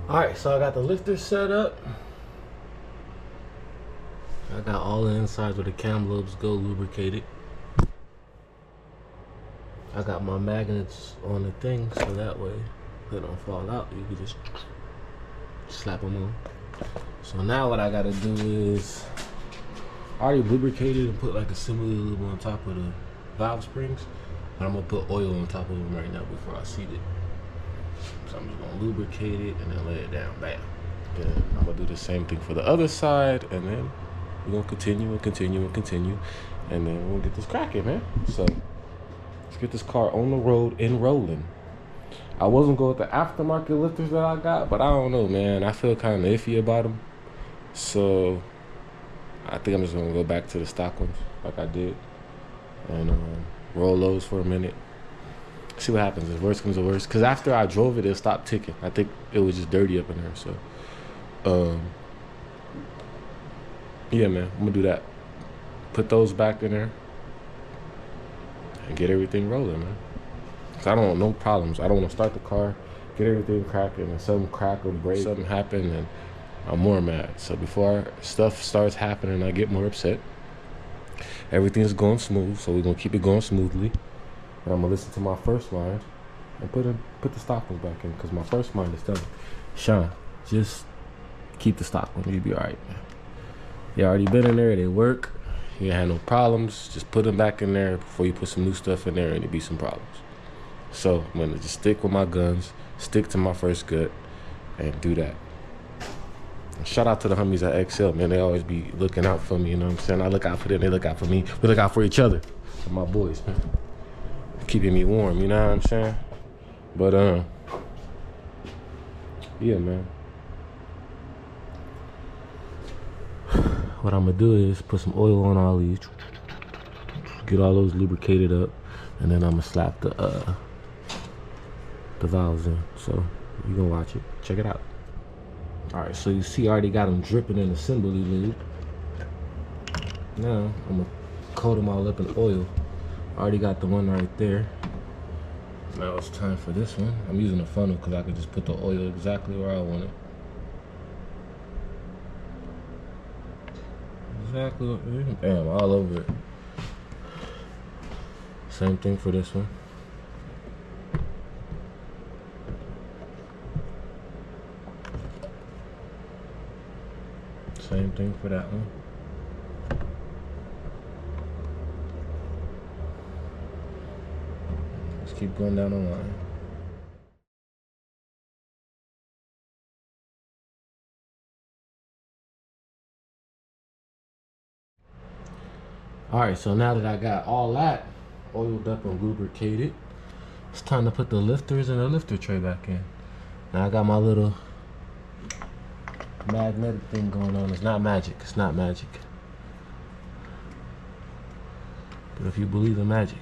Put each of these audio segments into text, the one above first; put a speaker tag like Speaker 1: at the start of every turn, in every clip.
Speaker 1: Alright, so I got the lifter set up. I got all the insides where the cam lobes go lubricated. I got my magnets on the thing so that way they don't fall out. You can just slap them on. So now what I gotta do is I already lubricated and put like a similar lube on top of the valve springs. But I'm gonna put oil on top of them right now before I seat it. So I'm just gonna lubricate it and then lay it down. Bam. Then I'm gonna do the same thing for the other side, and then we're gonna continue and continue and continue, and then we'll get this cracking, man. So let's get this car on the road and rolling. I wasn't going with the aftermarket lifters that I got, but I don't know, man. I feel kind of iffy about them. So I think I'm just gonna go back to the stock ones like I did and roll those for a minute. See what happens. If worst comes to worst, because after I drove it, it stopped ticking. I think it was just dirty up in there. So, yeah, man, I'm gonna do that. Put those back in there and get everything rolling, man. Cause I don't want no problems. I don't want to start the car, get everything cracking, and something crack or break, something happen, and I'm more mad. So before stuff starts happening, I get more upset. Everything's going smooth, so we're gonna keep it going smoothly. And I'm gonna listen to my first line and put the stock ones back in, because my first line is telling me, Sean, just keep the stock ones. You'll be all right, man. You already been in there. They work. You ain't had no problems. Just put them back in there before you put some new stuff in there, and it'll be some problems. So I'm gonna just stick with my guns, stick to my first gut, and do that. And shout out to the homies at XL, man. They always be looking out for me. You know what I'm saying? I look out for them. They look out for me. We look out for each other. For my boys, man. Keeping me warm, you know what I'm saying? But yeah, man. What I'm gonna do is put some oil on all these, get all those lubricated up, and then I'm gonna slap the valves in. So you gonna watch it, check it out. All right, so you see I already got them dripping in assembly lube. Now I'm gonna coat them all up in oil. I already got the one right there. Now it's time for this one. I'm using a funnel because I could just put the oil exactly where I want it. Exactly, bam, all over it. Same thing for this one. Same thing for that one. Let's keep going down the line. All right, so now that I got all that oiled up and lubricated, it's time to put the lifters and the lifter tray back in. Now I got my little magnetic thing going on. It's not magic. It's not magic. But if you believe in magic.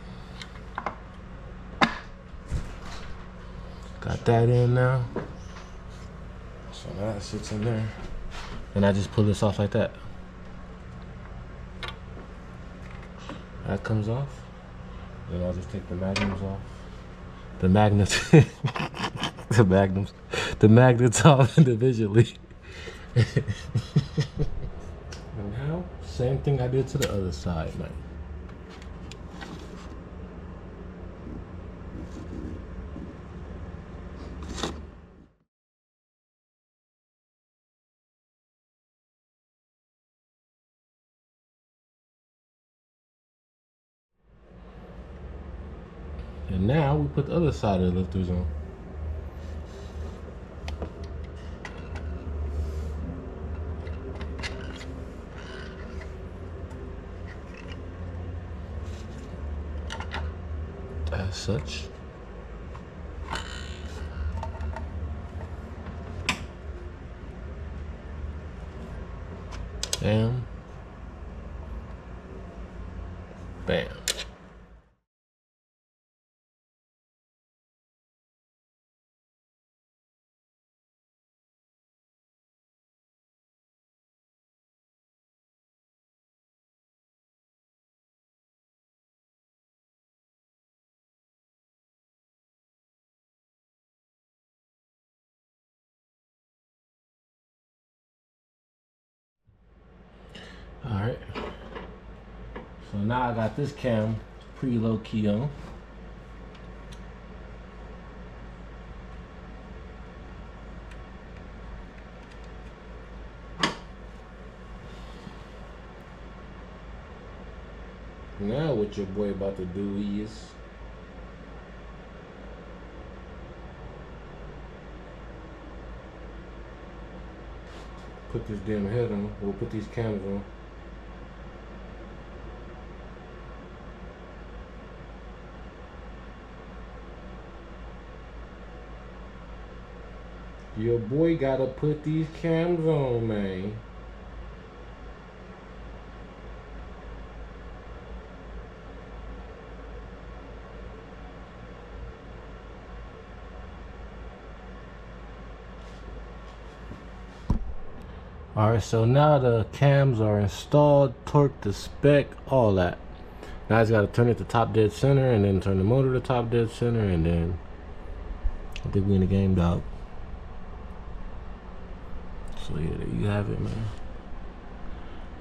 Speaker 1: Got that in now. So now that sits in there. And I just pull this off like that. That comes off. Then I'll just take the magnums off. The magnets. The magnets off individually. And now, same thing I did to the other side, man. And now we put the other side of the lifters on. As such. Bam. Bam. All right. So now I got this cam pretty low key on. Now what your boy about to do is put this damn head on. We'll put these cams on. Your boy gotta put these cams on, man. Alright, so now the cams are installed, torque to spec, all that. Now I just gotta turn it to top dead center and then turn the motor to top dead center, and then I think we in the game, dog. So yeah, there you have it, man.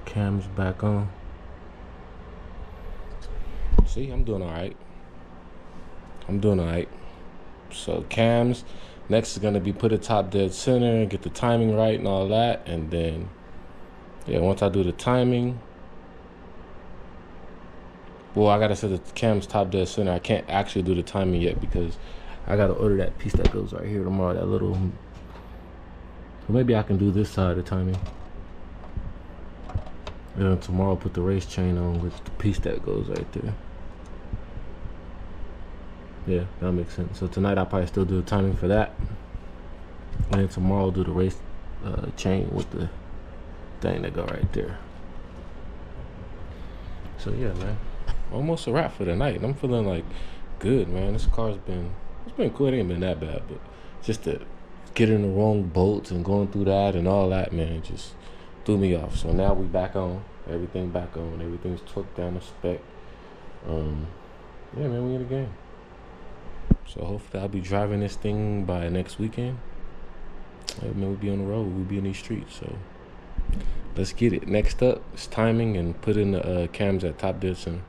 Speaker 1: Cams back on. See, I'm doing alright. I'm doing alright. So cams, next is gonna be put it top dead center, get the timing right and all that, and then yeah, once I do the timing, well, I gotta set the cams top dead center. I can't actually do the timing yet because I gotta order that piece that goes right here tomorrow, that little, so maybe I can do this side of timing. And then tomorrow put the race chain on with the piece that goes right there. Yeah, that makes sense. So tonight I'll probably still do the timing for that. And then tomorrow I'll do the race chain with the thing that go right there. So yeah, man. Almost a wrap for the night. I'm feeling like good, man. This car's it's been cool. It ain't been that bad, but just to get in the wrong bolts and going through that and all that, man, just threw me off. So now we back on. Everything back on. Everything's torqued down to spec. Yeah, man, we in the game. So hopefully I'll be driving this thing by next weekend. Man, we'll be on the road. We'll be in these streets. So let's get it. Next up is timing and put in the cams at top dead center.